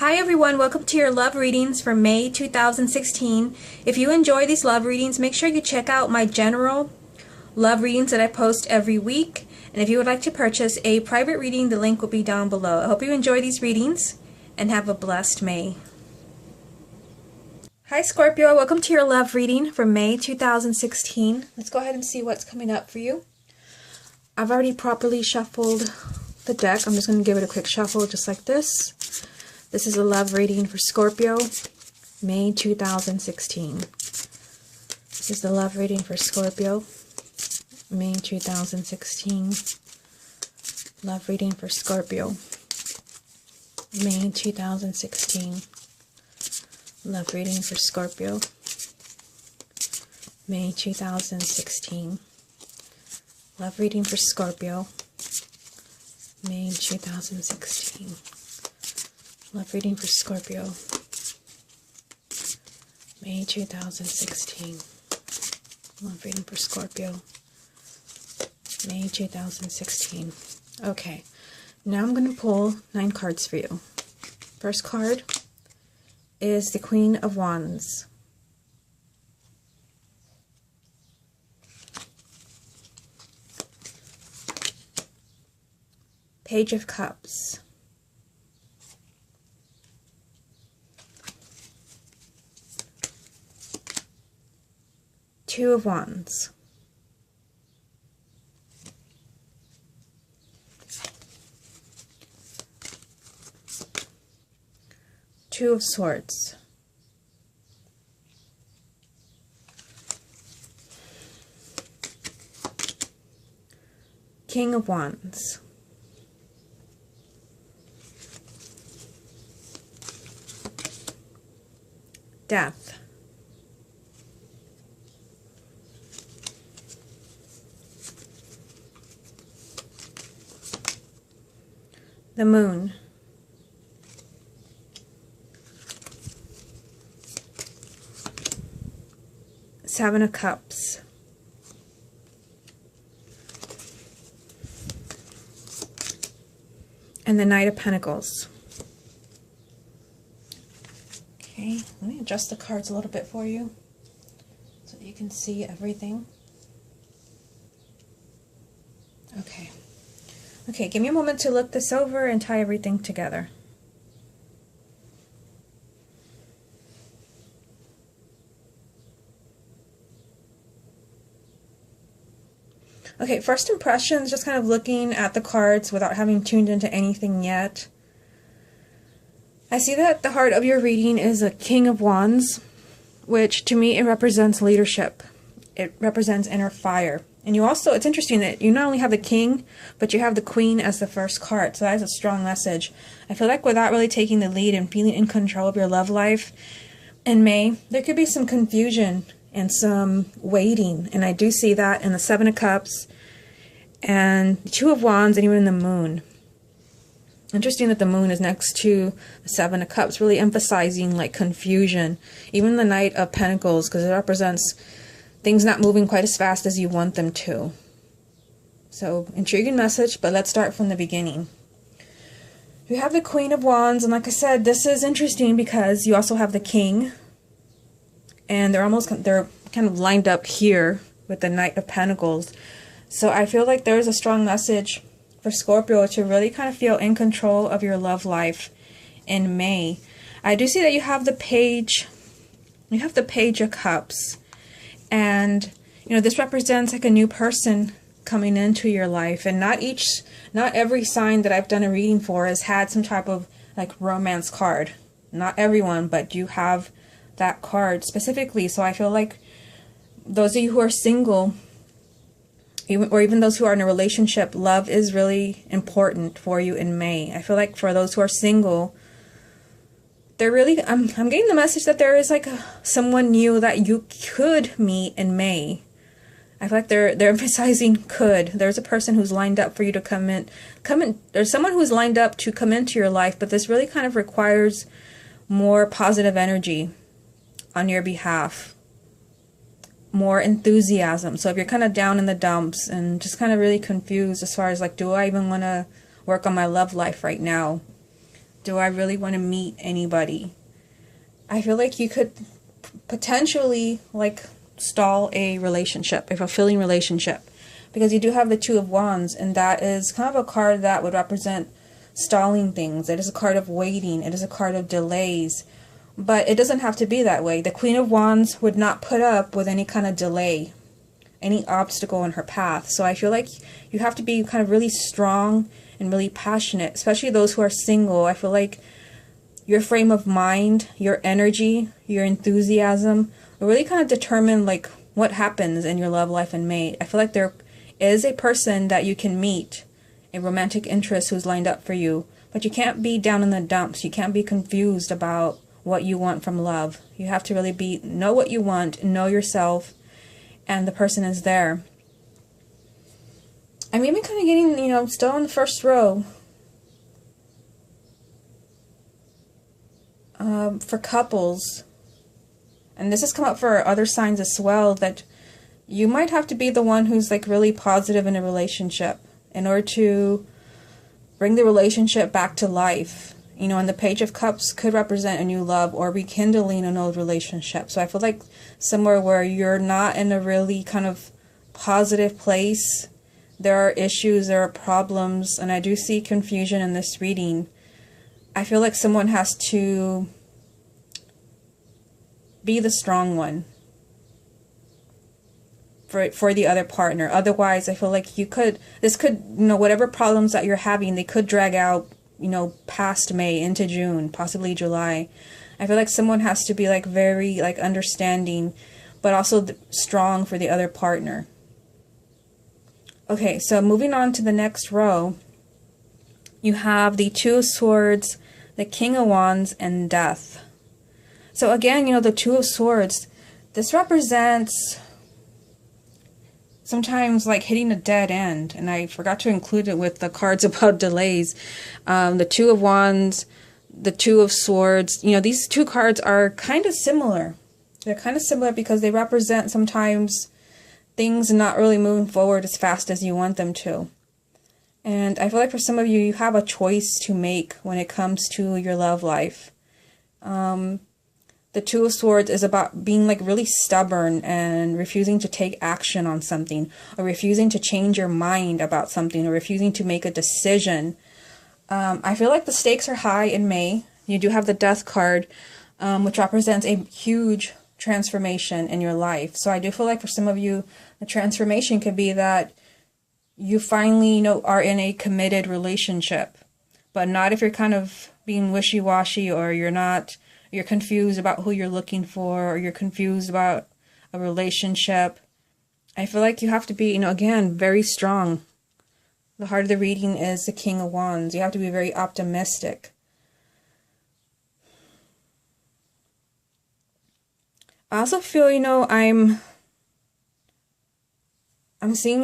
Hi everyone, welcome to your love readings for May 2016. If you enjoy these love readings, make sure you check out my general love readings that I post every week. And if you would like to purchase a private reading, the link will be down below. I hope you enjoy these readings and have a blessed May. Hi Scorpio, welcome to your love reading for May 2016. Let's go ahead and see what's coming up for you. I've already properly shuffled the deck. I'm just going to give it a quick shuffle just like this. This is a love reading for Scorpio, May 2016. This is the love reading for Scorpio, May 2016. Love reading for Scorpio, May 2016. Love reading for Scorpio, May 2016. Love reading for Scorpio, May 2016. Love reading for Scorpio, May 2016. Love reading for Scorpio, May 2016. Okay, now I'm going to pull 9 cards for you. First card is the Queen of Wands. Page of Cups. Two of Wands. Two of Swords. King of Wands. Death. The Moon. Seven of Cups. And the Knight of Pentacles. Okay, let me adjust the cards a little bit for you so that you can see everything. Okay. Okay, give me a moment to look this over and tie everything together. Okay, first impressions, just kind of looking at the cards without having tuned into anything yet. I see that the heart of your reading is a King of Wands, which to me it represents leadership. It represents inner fire. And you also, it's interesting that you not only have the King, but you have the Queen as the first card. So that is a strong message. I feel like without really taking the lead and feeling in control of your love life in May, there could be some confusion and some waiting. And I do see that in the Seven of Cups and the Two of Wands and even the Moon. Interesting that the Moon is next to the Seven of Cups, really emphasizing like confusion. Even the Knight of Pentacles, because it represents things not moving quite as fast as you want them to. So, intriguing message, but let's start from the beginning. You have the Queen of Wands, and like I said, this is interesting because you also have the King. And they're kind of lined up here with the Knight of Pentacles. So I feel like there's a strong message for Scorpio to really kind of feel in control of your love life in May. I do see that you have the Page of Cups. And, you know, this represents like a new person coming into your life. And not every sign that I've done a reading for has had some type of like romance card. Not everyone, but you have that card specifically. So I feel like those of you who are single, or even those who are in a relationship, love is really important for you in May. I feel like for those who are single, they're really, I'm getting the message that there is like someone new that you could meet in May. I feel like they're emphasizing could. There's a person who's lined up for you to come in. There's someone who's lined up to come into your life, but this really kind of requires more positive energy on your behalf. More enthusiasm. So if you're kind of down in the dumps and just kind of really confused as far as like, do I even want to work on my love life right now? Do I really want to meet anybody? I feel like you could potentially like stall a relationship, a fulfilling relationship, because you do have the Two of Wands, and that is kind of a card that would represent stalling things. It is a card of waiting. It is a card of delays. But it doesn't have to be that way. The Queen of Wands would not put up with any kind of delay, any obstacle in her path. So I feel like you have to be kind of really strong and really passionate, especially those who are single. I feel like your frame of mind, your energy, your enthusiasm will really kind of determine like what happens in your love life and mate. I feel like there is a person that you can meet, a romantic interest who's lined up for you, but you can't be down in the dumps. You can't be confused about what you want from love. You have to really know what you want, know yourself, and the person is there. I'm even kind of getting, still in the first row. For couples, and this has come up for other signs as well, that you might have to be the one who's like really positive in a relationship in order to bring the relationship back to life. And the Page of Cups could represent a new love or rekindling an old relationship. So I feel like somewhere where you're not in a really kind of positive place, there are issues, there are problems, and I do see confusion in this reading. I feel like someone has to be the strong one for the other partner. Otherwise, I feel like this could, whatever problems that you're having, they could drag out, past May into June, possibly July. I feel like someone has to be like very like understanding, but also strong for the other partner. Okay, so moving on to the next row, you have the Two of Swords, the King of Wands, and Death. So again, the Two of Swords, this represents sometimes like hitting a dead end, and I forgot to include it with the cards about delays. The Two of Wands, the Two of Swords, these two cards are kind of similar. They're kind of similar because they represent sometimes things not really moving forward as fast as you want them to. And I feel like for some of you, you have a choice to make when it comes to your love life. The Two of Swords is about being like really stubborn and refusing to take action on something, or refusing to change your mind about something, or refusing to make a decision. I feel like the stakes are high in May. You do have the Death card, which represents a huge transformation in your life. So I do feel like for some of you, the transformation could be that you finally, are in a committed relationship, but not if you're kind of being wishy-washy, or you're confused about who you're looking for, or you're confused about a relationship. I feel like you have to be, again, very strong. The heart of the reading is the King of Wands. You have to be very optimistic. I also feel, I'm seeing,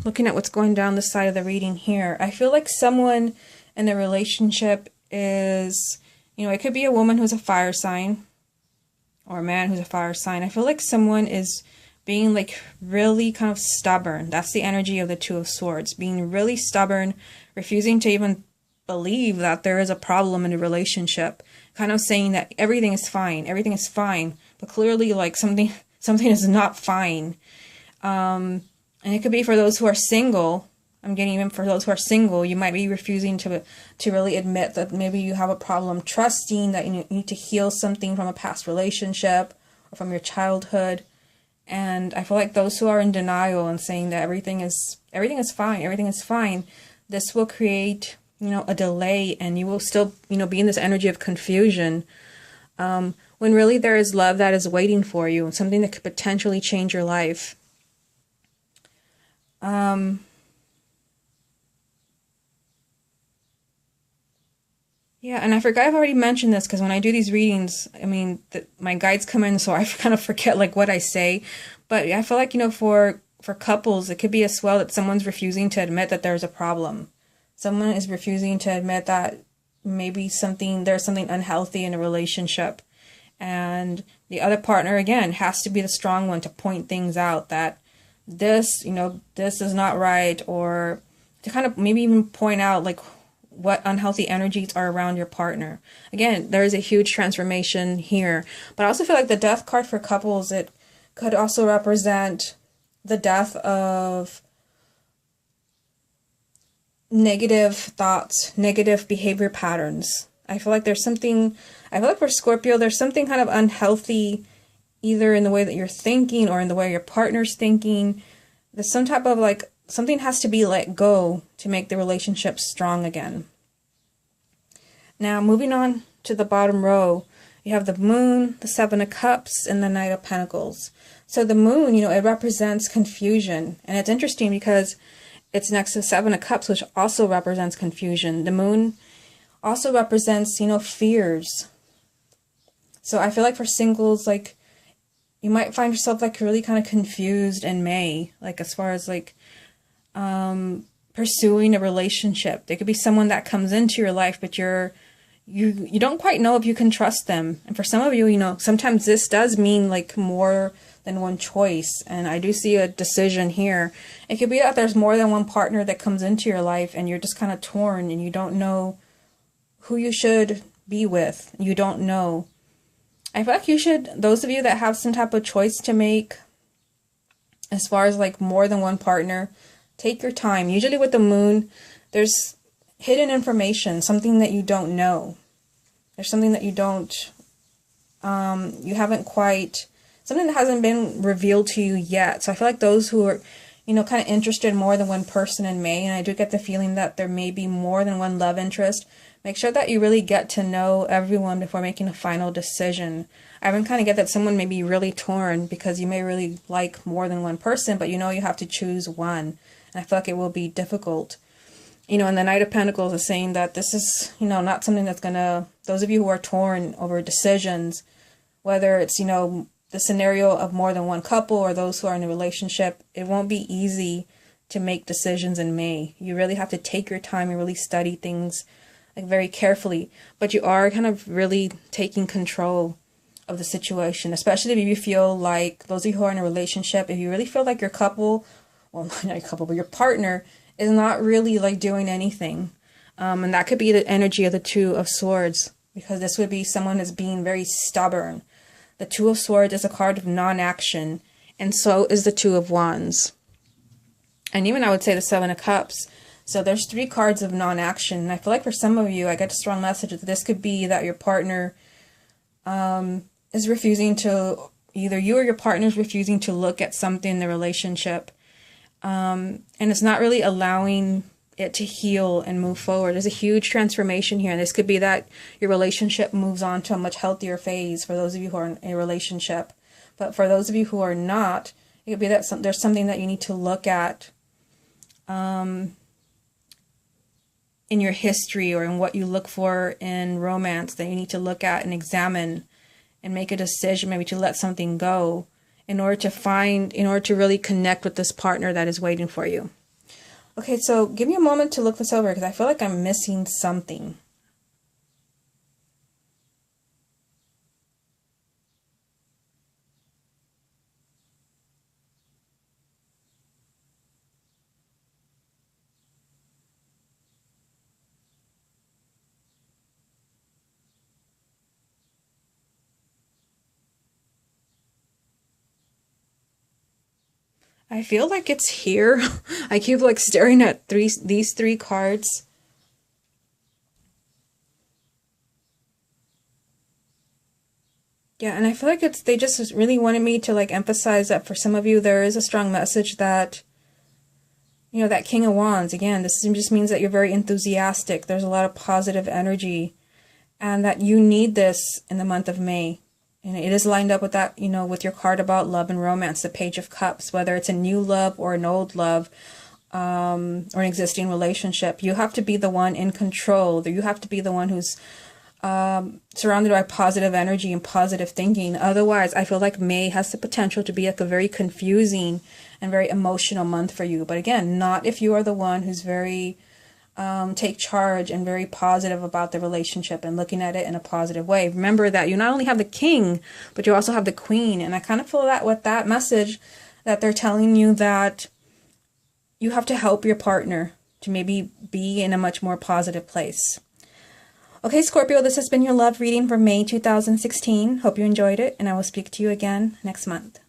looking at what's going down the side of the reading here. I feel like someone in a relationship is, it could be a woman who's a fire sign or a man who's a fire sign. I feel like someone is being like really kind of stubborn. That's the energy of the Two of Swords, being really stubborn, refusing to even believe that there is a problem in a relationship, kind of saying that everything is fine, but clearly like something is not fine. And it could be for those who are single. I'm getting even for those who are single, you might be refusing to really admit that maybe you have a problem, trusting that you need to heal something from a past relationship or from your childhood. And I feel like those who are in denial and saying that everything is fine, this will create, a delay, and you will still, be in this energy of confusion. When really there is love that is waiting for you, something that could potentially change your life. Yeah, and I forgot I've already mentioned this, because when I do these readings, my guides come in, so I kind of forget like what I say. But I feel like, for couples, it could be as well that someone's refusing to admit that there's a problem. Someone is refusing to admit that maybe there's something unhealthy in a relationship. And the other partner, again, has to be the strong one to point things out, that this is not right, or to kind of maybe even point out like what unhealthy energies are around your partner. Again, there is a huge transformation here. But I also feel like the death card for couples, it could also represent the death of negative thoughts, negative behavior patterns. I feel like for Scorpio, there's something kind of unhealthy either in the way that you're thinking or in the way your partner's thinking. There's some type of like, something has to be let go to make the relationship strong again. Now, moving on to the bottom row, you have the Moon, the Seven of Cups, and the Knight of Pentacles. So the Moon, it represents confusion. And it's interesting because it's next to the Seven of Cups, which also represents confusion. The Moon also represents, fears. So I feel like for singles, like, you might find yourself like really kind of confused in May, like as far as like pursuing a relationship. There could be someone that comes into your life, but you don't quite know if you can trust them. And for some of you, sometimes this does mean like more than one choice. And I do see a decision here. It could be that there's more than one partner that comes into your life and you're just kind of torn and you don't know who you should be with. You don't know. I feel like those of you that have some type of choice to make as far as like more than one partner, take your time. Usually with the Moon, there's hidden information, something that you don't know. There's something that something that hasn't been revealed to you yet. So I feel like those who are, kind of interested in more than one person in May, and I do get the feeling that there may be more than one love interest, make sure that you really get to know everyone before making a final decision. I even kind of get that someone may be really torn because you may really like more than one person, but you have to choose one. And I feel like it will be difficult. And the Knight of Pentacles is saying that this is, not something that's those of you who are torn over decisions, whether it's, the scenario of more than one couple or those who are in a relationship, it won't be easy to make decisions in May. You really have to take your time and really study things like very carefully, but you are kind of really taking control of the situation, especially if you feel like those of you who are in a relationship, if you really feel like your couple, well, not your couple, but your partner is not really like doing anything. And that could be the energy of the Two of Swords, because this would be someone that's being very stubborn. The Two of Swords is a card of non-action, and so is the Two of Wands. And even I would say the Seven of Cups. So there's 3 cards of non-action. And I feel like for some of you, I get a strong message that this could be that your partner is refusing to, either you or your partner is refusing to look at something in the relationship. And it's not really allowing it to heal and move forward. There's a huge transformation here. And this could be that your relationship moves on to a much healthier phase for those of you who are in a relationship. But for those of you who are not, it could be that there's something that you need to look at in your history or in what you look for in romance that you need to look at and examine and make a decision, maybe to let something go in order to really connect with this partner that is waiting for you. Okay, so give me a moment to look this over because I feel like I'm missing something. I feel like it's here. I keep like staring at these 3 cards. Yeah, and I feel like they just really wanted me to like emphasize that for some of you there is a strong message that, that King of Wands, again, this just means that you're very enthusiastic. There's a lot of positive energy and that you need this in the month of May. And it is lined up with that, with your card about love and romance, the Page of Cups, whether it's a new love or an old love, or an existing relationship. You have to be the one in control. You have to be the one who's surrounded by positive energy and positive thinking. Otherwise, I feel like May has the potential to be like a very confusing and very emotional month for you. But again, not if you are the one who's very take charge and very positive about the relationship and looking at it in a positive way. Remember that you not only have the King, but you also have the Queen. And I kind of feel that with that message that they're telling you that you have to help your partner. to maybe be in a much more positive place. Okay, Scorpio, this has been your love reading for May 2016. Hope you enjoyed it, and I will speak to you again next month.